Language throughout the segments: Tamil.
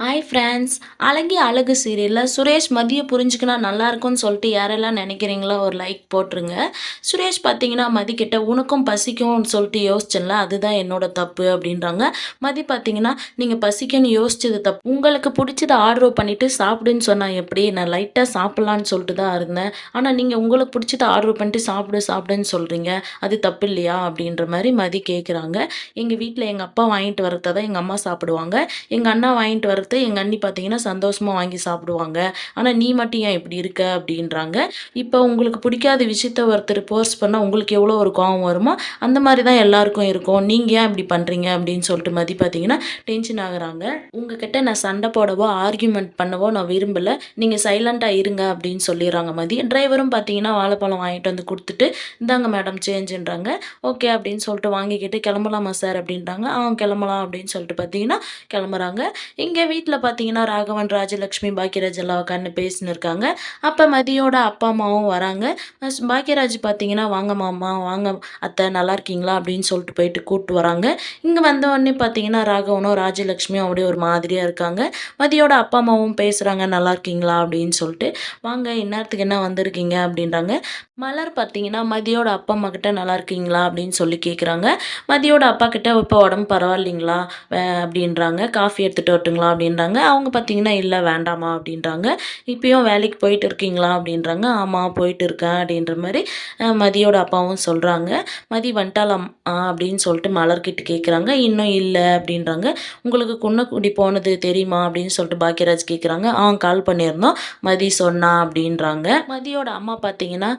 Hi friends. அழகிய அழகு சீரியலில் சுரேஷ் மதிய புரிஞ்சுக்கினா நல்லாயிருக்கும்னு சொல்லிட்டு யாரெல்லாம் நினைக்கிறீங்களோ ஒரு லைக் போட்டுருங்க. சுரேஷ் பார்த்தீங்கன்னா மதிக்கிட்ட உனக்கும் பசிக்கும்னு சொல்லிட்டு யோசிச்சேன்ல, அதுதான் என்னோட தப்பு அப்படின்றாங்க. மதி பார்த்தீங்கன்னா நீங்கள் பசிக்கும்னு யோசிச்சது தப்பு, உங்களுக்கு பிடிச்சத ஆர்டர் பண்ணிவிட்டு சாப்பிடுன்னு சொன்னால் எப்படி, நான் லைட்டாக சாப்பிட்லான்னு சொல்லிட்டு தான் இருந்தேன், ஆனால் நீங்கள் உங்களுக்கு பிடிச்சத ஆர்டர் பண்ணிட்டு சாப்பிடுன்னு சொல்கிறீங்க, அது தப்பு இல்லையா அப்படின்ற மாதிரி மதி கேட்குறாங்க. எங்கள் வீட்டில் எங்கள் அப்பா வாங்கிட்டு வரதை தான் எங்கள் அம்மா சாப்பிடுவாங்க, எங்கள் அண்ணா வாங்கிட்டு வர எங்க அண்ணி பார்த்தீங்கன்னா சந்தோஷமா வாங்கி சாப்பிடுவாங்க. ஆனா நீ மட்டும் ஏன் இப்படி இருக்க அப்படின்றாங்க. இப்போ உங்களுக்கு பிடிக்காத விஷயத்த ஒருத்தர் போர்ஸ் பண்ணா உங்களுக்கு எவ்வளோ ஒரு கோவம் வருமோ அந்த மாதிரி தான் எல்லாருக்கும் இருக்கும். நீங்க ஏன் இப்படி பண்றீங்க அப்படின்னு சொல்லிட்டு மதி பார்த்தீங்கன்னா டென்ஷன் ஆகுறாங்க. உங்ககிட்ட நான் சண்டை போடவோ ஆர்கியூமெண்ட் பண்ணவோ நான் விரும்பல. நீங்க சைலண்டா இருங்க அப்படின்னு சொல்லிடுறாங்க மதி. டிரைவரும் பார்த்தீங்கன்னா வாழைப்பழம் வாங்கிட்டு வந்து கொடுத்துட்டு இந்தாங்க மேடம் சேஞ்சுன்றாங்க. ஓகே அப்படின்னு சொல்லிட்டு வாங்கிக்கிட்டு கிளம்பலாமா சார் அப்படின்றாங்க. கிளம்பலாம் அப்படின்னு சொல்லிட்டு பார்த்தீங்கன்னா கிளம்புறாங்க. இங்கே வீட்டில் பார்த்தீங்கன்னா ராகவன், ராஜலக்ஷ்மி, பாக்கியராஜ் எல்லாம் உட்காந்து பேசின்னு இருக்காங்க. அப்போ மதியோட அப்பா அம்மாவும் வராங்க. பாக்கியராஜ் பார்த்தீங்கன்னா வாங்க மாமா, வாங்க அத்தை, நல்லா இருக்கீங்களா அப்படின்னு சொல்லிட்டு போயிட்டு கூப்பிட்டு வராங்க. இங்கே வந்த உடனே பார்த்தீங்கன்னா ராகவனும் ராஜலக்ஷ்மியும் அப்படியே ஒரு மாதிரியாக இருக்காங்க. மதியோட அப்பா அம்மாவும் பேசுகிறாங்க, நல்லா இருக்கீங்களா அப்படின்னு சொல்லிட்டு. வாங்க இந்நேரத்துக்கு என்ன வந்திருக்கீங்க அப்படின்றாங்க. மலர் பார்த்தீங்கன்னா மதியோட அப்பா அம்மா கிட்ட நல்லா இருக்கீங்களா அப்படின்னு சொல்லி கேட்குறாங்க. மதியோட அப்பா கிட்ட இப்போ உடம்பு பரவாயில்லைங்களா அப்படின்றாங்க. காஃபி எடுத்துகிட்டு வரட்டுங்களா அப்படின்றாங்க. அவங்க பார்த்தீங்கன்னா இல்லை வேண்டாமா அப்படின்றாங்க. இப்பயும் வேலைக்கு போயிட்டு இருக்கீங்களா அப்படின்றாங்க. ஆமாம் போயிட்டு இருக்கேன் அப்படின்ற மாதிரி மதியோட அப்பாவும் சொல்கிறாங்க. மதி வந்துட்டாலாம் அப்படின்னு சொல்லிட்டு மலர்கிட்ட கேட்குறாங்க. இன்னும் இல்லை அப்படின்றாங்க. உங்களுக்கு குன்னக்குடி போனது தெரியுமா அப்படின்னு சொல்லிட்டு பாக்கியராஜ் கேட்குறாங்க. கால் பண்ணியிருந்தோம், மதி சொன்னா அப்படின்றாங்க. மதியோட அம்மா பார்த்தீங்கன்னா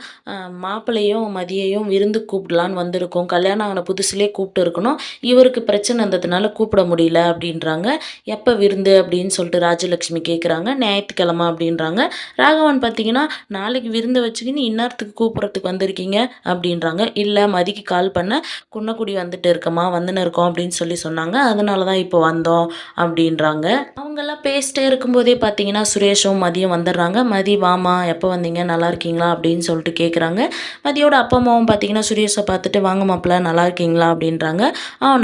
மாப்பிள்ளையும் மதியையும் விருந்து கூப்பிடலான்னு வந்திருக்கோம், கல்யாணம் ஆன புதுசுலேயே கூப்பிட்டு இருக்கணும், இவருக்கு பிரச்சனை இருந்ததுனால கூப்பிட முடியல அப்படின்றாங்க. எப்போ விருந்து அப்படின்னு சொல்லிட்டு ராஜலக்ஷ்மி கேட்குறாங்க. ஞாயிற்றுக்கிழமை அப்படின்றாங்க. ராகவன் பார்த்தீங்கன்னா நாளைக்கு விருந்து வச்சுக்கின்னு இந்நேரத்துக்கு கூப்பிட்றதுக்கு வந்திருக்கீங்க அப்படின்றாங்க. இல்லை மதிக்கு கால் பண்ண குன்னக்குடி வந்துட்டு இருக்கம்மா, வந்துன்னு இருக்கோம் அப்படின்னு சொல்லி சொன்னாங்க, அதனால தான் இப்போ வந்தோம் அப்படின்றாங்க. அவங்கெல்லாம் பேசிட்டே இருக்கும்போதே பார்த்தீங்கன்னா சுரேஷும் மதியம் வந்துடுறாங்க. மதி வாமா எப்போ வந்தீங்க, நல்லா இருக்கீங்களா அப்படின்னு சொல்லிட்டு கேட்குறாங்க. மதியோட அப்பா அம்மாவும் பார்த்தீங்கன்னா சுரேஷை பார்த்துட்டு வாங்க மாப்பிள்ள நல்லா இருக்கீங்களா அப்படின்றாங்க.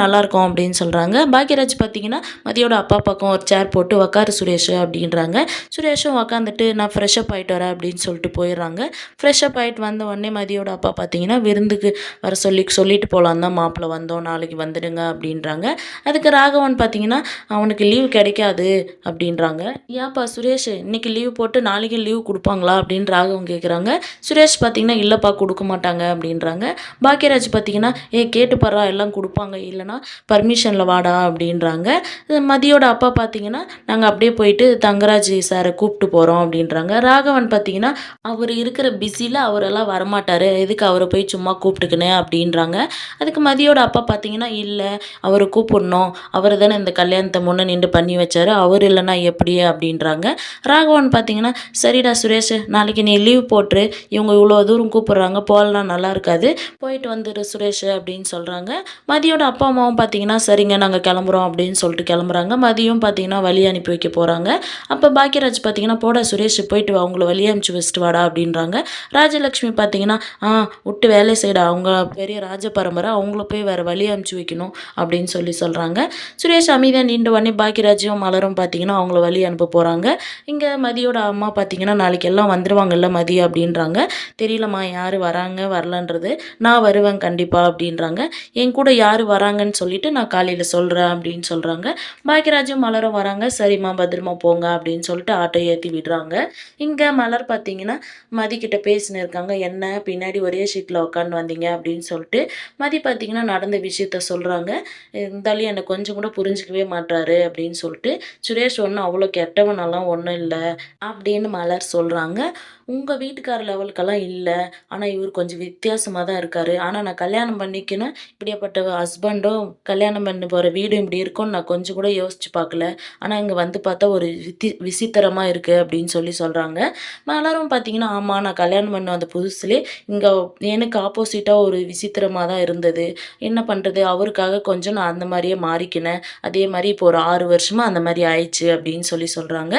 நல்லாயிருக்கோம் அப்படின்னு சொல்கிறாங்க. பாக்கியராஜ் பார்த்தீங்கன்னா மதியோட அப்பா பக்கம் ஒரு சேர் போட்டு உக்காரு சுரேஷ் அப்படின்றாங்க. சுரேஷும் உக்காந்துட்டு நான் ஃப்ரெஷ்அப் ஆகிட்டு வரேன் அப்படின்னு சொல்லிட்டு போயிடுறாங்க. ஃப்ரெஷ்அப் ஆகிட்டு வந்த உடனே மதியோட அப்பா பார்த்தீங்கன்னா விருந்துக்கு வர சொல்லிட்டு போகலான் தான் மாப்பிள்ளை வந்தோம், நாளைக்கு வந்துடுங்க அப்படின்றாங்க. அதுக்கு ராகவன் பார்த்தீங்கன்னா அவனுக்கு லீவ் கிடைக்காது அப்படின்றாங்க. ஏன்ப்பா சுரேஷ் இன்னைக்கு லீவ் போட்டு நாளைக்கு லீவ் கொடுப்பாங்களா அப்படின்னு ராகவன் கேட்குறாங்க. சுரேஷ் பார்த்தீங்கன்னா இல்லைப்பா கொடுக்க மாட்டாங்க அப்படின்றாங்க. பாக்கியராஜ் பார்த்தீங்கன்னா கேட்டு பாரா எல்லாம் கொடுப்பாங்க, இல்லைனா பர்மிஷனில் வாடா அப்படின்றாங்க. மதியோட அப்பா பார்த்தீங்கன்னா நாங்கள் அப்படியே போயிட்டு தங்கராஜ் சாரை கூப்பிட்டு போகிறோம் அப்படின்றாங்க. ராகவன் பார்த்தீங்கன்னா அவர் இருக்கிற பிஸியில் அவரெல்லாம் வரமாட்டார், எதுக்கு அவரை போய் சும்மா கூப்பிட்டுக்கினேன் அப்படின்றாங்க. அதுக்கு மதியோட அப்பா பார்த்தீங்கன்னா இல்லை அவரை கூப்பிடணும், அவர் தானே இந்த கல்யாணத்தை முன்னே நின்று பண்ணி வச்சார், அவர் இல்லைன்னா எப்படி அப்படின்றாங்க. ராகவன் பார்த்தீங்கன்னா சரிடா சுரேஷ் நாளைக்கு நீ லீவ் போட்டுரு, இவங்க இவ்வளோ தூரம் கூப்பிட்றாங்க போகலன்னா நல்லா இருக்காது, போயிட்டு வந்துடு சுரேஷ் அப்படின்னு சொல்கிறாங்க. மதியோட அப்பா அம்மாவும் பார்த்தீங்கன்னா சரிங்க நாங்கள் கிளம்புறோம் அப்படின்னு சொல்லிட்டு கிளம்புறாங்க. மதியம் பார்த்தீங்கன்னா வழி அனுப்பி வைக்க போகிறாங்க. அப்போ பாக்கியராஜ் பார்த்தீங்கன்னா போடா சுரேஷ் போயிட்டு அவங்கள வழி அனுப்பிச்சு வச்சுட்டு வாடா அப்படின்றாங்க. ராஜலக்ஷ்மி பார்த்தீங்கன்னா விட்டு வேலை செய்யடா, அவங்க பெரிய ராஜ பரம்பரை, அவங்கள போய் வேறு வழி அனுப்பிச்சு வைக்கணும் அப்படின்னு சொல்கிறாங்க. சுரேஷ் அமைதியாக நின்று உடனே பாக்கியராஜும் மலரும் பார்த்தீங்கன்னா அவங்கள வழி அனுப்ப போகிறாங்க. இங்கே மதியோட அம்மா பார்த்தீங்கன்னா நாளைக்கு எல்லாம் வந்துடுவாங்கல்ல மதி அப்படின்றாங்க. தெரியலம்மா யார் வராங்க வரலன்றது, நான் வருவேன் கண்டிப்பாக அப்படின்றாங்க. என் கூட யார் வராங்கன்னு சொல்லிட்டு நான் காலையில் சொல்கிறேன் அப்படின்னு சொல்கிறாங்க. பாக்கியராஜும் மலரும் வராங்க. சரிம்மா பத்திரமா போங்க அப்படின்னு சொல்லிட்டு ஆட்டோ ஏற்றி விடுறாங்க. இங்கே மலர் பார்த்தீங்கன்னா மதிக்கிட்ட பேசின்னு இருக்காங்க. என்ன பின்னாடி ஒரே ஷீட்டில் உட்காந்து வந்தீங்க அப்படின்னு சொல்லிட்டு மதி பார்த்தீங்கன்னா நடந்த விஷயத்த சொல்கிறாங்க. இருந்தாலும் என்னை கொஞ்சம் கூட புரிஞ்சிக்கவே மாட்டாரு அப்படின்னு சொல்லிட்டு, சுரேஷ் ஒன்றும் அவ்வளோ கெட்டவனெல்லாம் ஒன்றும் இல்லை அப்படின்னு மலர் சொல்கிறாங்க. உங்கள் வீட்டுக்கார லெவலுக்கெல்லாம் இல்லை, ஆனால் இவர் கொஞ்சம் வித்தியாசமாக தான் இருக்கார், ஆனால் நான் கல்யாணம் பண்ணிக்கணும் இப்படியாப்பட்ட ஹஸ்பண்டும் கல்யாணம் பண்ணி போகிற வீடும் இப்படி இருக்கும்னு நான் கொஞ்சம் கூட யோசிச்சு பார்க்கல, ஆனால் இங்கே வந்து பார்த்தா ஒரு விசித்திரமாக இருக்குது அப்படின்னு சொல்கிறாங்க. மலரும் பார்த்தீங்கன்னா ஆமாம் நான் கல்யாணம் பண்ண வந்த புதுசுலே இங்கே எனக்கு ஆப்போசிட்டாக ஒரு விசித்திரமாக தான் இருந்தது, என்ன பண்ணுறது அவருக்காக கொஞ்சம் நான் அந்த மாதிரியே மாறிக்கினேன், அதே மாதிரி இப்போ ஒரு 6 வருஷமாக அந்த மாதிரி ஆயிடுச்சு அப்படின்னு சொல்கிறாங்க.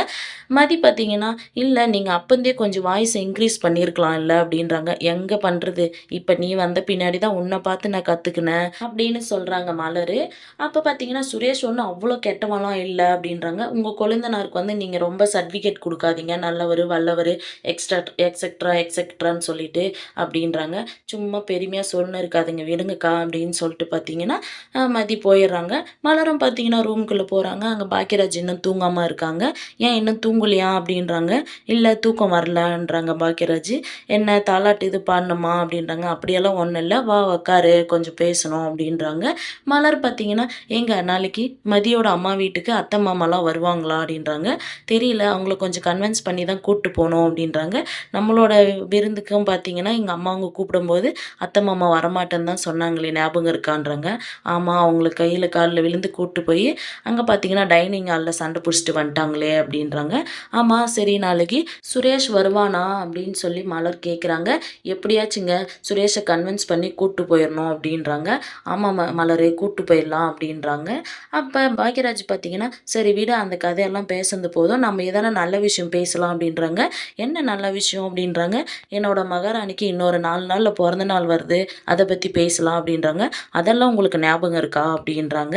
மதி பார்த்தீங்கன்னா இல்லை நீங்கள் அப்பந்தே கொஞ்சம் வாய் வாய்ஸ இன்க்ரீஸ் பண்ணியிருக்கலாம்ல அப்படின்றாங்க. எங்க பண்றது? இப்ப நீ வந்த பின்னாடி தான் உன்ன பார்த்து நான் கத்துக்கினேன் அப்படின்னு சொல்றாங்க மலரு. அப்ப பார்த்தீங்கன்னா, சுரேஷ் ஒண்ணும் அவ்ளோ கெட்டவன்லாம் இல்ல அப்படின்றாங்க. உங்க கொழுந்தனாருக்கு வந்து நீங்க ரொம்ப சர்டிஃபிகேட் குடுக்காதீங்க. நல்லவரு, வல்லவரு எக்ஸெட்ரா எக்ஸெட்ரான்னு சொல்லிட்டு அப்படின்றாங்க. சும்மா பெருமையா சொல்லின்னு இருக்காதீங்க விடுங்கக்கா அப்படின்னு சொல்லிட்டு பார்த்தீங்கன்னா, மதி போயிடுறாங்க. மலரும் பார்த்தீங்கன்னா ரூம்குள்ள போறாங்க. அங்க பாக்கியராஜ் இன்னும் தூங்காம இருக்காங்க. "ஏன் இன்னும் தூங்கலையா?" அப்படின்றாங்க. "இல்ல தூக்கம் வரலன்றாங்க" பாக்கியராஜ். "என்ன தாலாட்டு இது பாடணுமா?" அப்படின்றாங்க. "அப்படியெல்லாம் ஒண்ணும் இல்ல. வா உட்காரு கொஞ்சம் பேசணும்" அப்படின்றாங்க. மலர் பார்த்தீங்கன்னா, "ஏங்க நாளைக்கு மதியோட அம்மா வீட்டுக்கு அத்தை, மாமாலாம் வருவாங்களா?" அப்படின்றாங்க. "தெரியல. அவங்கள கொஞ்சம் கன்வின்ஸ் பண்ணி தான் கூட்டு போணும்" அப்படின்றாங்க. "நம்மளோட விருந்துக்கும் பார்த்தீங்கன்னா, எங்க அம்மா அவங்க கூப்பிடும்போது அத்தை, மாமா வரமாட்டேன்னு தான் சொன்னாங்களே ஞாபகம் இருக்கான்றாங்க." "ஆமா. அவங்கள கையில கால்ல விழுந்து கூட்டு போய் அங்க பார்த்தீங்கன்னா, டைனிங் ஹால்ல சண்டை புடிச்சுட்டு வந்துட்டாங்களே" அப்படின்றாங்க. "ஆமா. சரி நாளைக்கு சுரேஷ் வருவானா?" அப்படின்னு சொல்லி மலர் கேட்குறாங்க. "எப்படியாச்சுங்க சுரேஷ கன்வின்ஸ் பண்ணி கூட்டு போயிறணும்" அப்படின்றாங்க. "ஆமா மலரு கூட்டு போயிடலாம்" அப்படின்றாங்க. அப்ப பாக்யராஜ் பார்த்தீங்கன்னா, "சரி விடு அந்த கதையெல்லாம் பேசுனது போதும். நம்ம எதனா நல்ல விஷயம் பேசலாம்" அப்படின்றாங்க. "என்ன நல்ல விஷயம்?" அப்படின்றாங்க. "என்னோட மகாராணிக்கு இன்னொரு 4 நாள்ல பொறந்த நாள் வருது. அத பத்தி பேசலாம்" அப்படின்றாங்க. "அதெல்லாம் உங்களுக்கு ஞாபகம் இருக்கா?" அப்படின்றாங்க.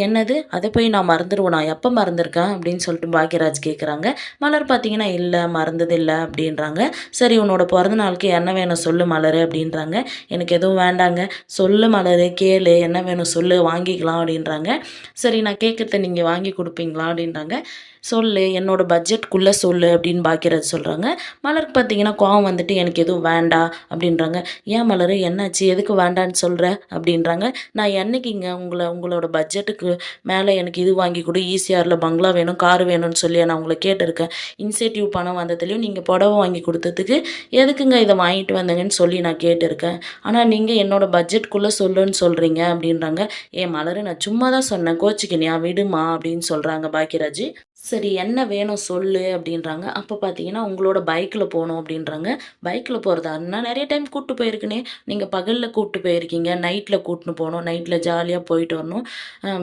"என்னது? அத போய் நான் மறந்துருவேனா? எப்ப மறந்துருக்கேன்?" அப்படின்னு சொல்லிட்டு பாக்யராஜ் கேட்குறாங்க. மலர் பார்த்தீங்கன்னா, "இல்ல மறந்ததில்ல" அப்படின்றாங்க. "சரி உன்னோட பொறந்த நாளுக்கு என்ன வேணும் சொல்லு மலரு" அப்படின்றாங்க. "எனக்கு எதுவும் வேண்டாங்க. சொல்லு மலரு கேளு. என்ன வேணும் சொல்லு வாங்கிக்கலாம்" அப்படின்றாங்க. "சரி நான் கேட்கறத நீங்க வாங்கி குடுப்பீங்களா?" அப்படின்றாங்க. "சொல்லு என்னோட பட்ஜெட்குள்ள சொல்லு" அப்படின்னு பாக்யராஜ் சொல்றாங்க. மலருக்கு பார்த்தீங்கன்னா, கோவம் வந்துட்டு "எனக்கு எதுவும் வேண்டாம்" அப்படின்றாங்க. "ஏன் மலரு என்னாச்சு? எதுக்கு வேண்டான்னு சொல்ற?" அப்படின்றாங்க. "நான் என்னைக்குங்க உங்களோட பட்ஜெட்டுக்கு மேல எனக்கு இது வாங்கி குடு, ஈசிஆர்ல பங்களா வேணும், கார் வேணும்னு சொல்லியா நான் உங்கள கேட்டுருக்கேன். இன்சென்டிவ் பணம் வந்ததுலயும் நீங்க புடவ வாங்கி குடுத்ததுக்கு, எதுக்குங்க இத வாங்கிட்டு வந்தீங்கன்னு சொல்லி நான் கேட்டுருக்கேன். ஆனா நீங்க என்னோட பட்ஜெட்குள்ள சொல்லுன்னு சொல்றீங்க" அப்படின்றாங்க. "ஏன் மலரு நான் சும்மா தான் சொன்னேன். கோச்சிக்கினியா? விடுமா" அப்படின்னு சொல்றாங்க பாக்யராஜ். "சரி என்ன வேணும் சொல்லு" அப்படின்றாங்க. அப்ப பார்த்தீங்கன்னா, "உங்களோட பைக்ல போணும்" அப்படின்றாங்க. "பைக்ல போறதா? நான் நெறைய டைம் கூட்டு போயிருக்கனே. நீங்க பகல்ல கூட்டு போயிருக்கீங்க. நைட்ல கூட்ன்னு போணும். நைட்ல ஜாலியா போயிட்டு வரணும்.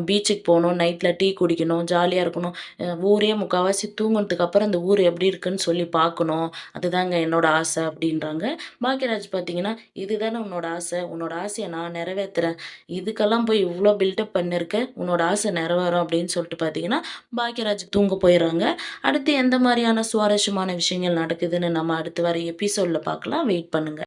பீச்சுக்கு போணும். நைட்ல டீ குடிக்கணும். ஜாலியா இருக்கணும். ஊரே முக்காவாசி தூங்குனதுக்கு அப்புறம் இந்த ஊர் எப்படி இருக்குன்னு சொல்லி பார்க்கணும். அதுதாங்க என்னோட ஆசை" அப்படின்றாங்க. பாக்யராஜ் பார்த்தீங்கன்னா, "இதுதானே உன்னோட ஆசை. உன்னோட ஆசைய நான் நிறைவேத்துறேன். இதுக்கெல்லாம் போய் இவ்ளோ பில்டப் பண்ணிருக்க. உன்னோட ஆசை நிறைவேறும்" அப்படின்னு சொல்லிட்டு பார்த்தீங்கன்னா, பாக்யராஜ் தூங்க போயிர்றாங்க. அடுத்து எந்த மாரியான சுவாரஸ்யமான விஷயங்கள் நடக்குதுன்னு நம்ம அடுத்து வர எபிசோட்ல பார்க்கலாம். வெயிட் பண்ணுங்க.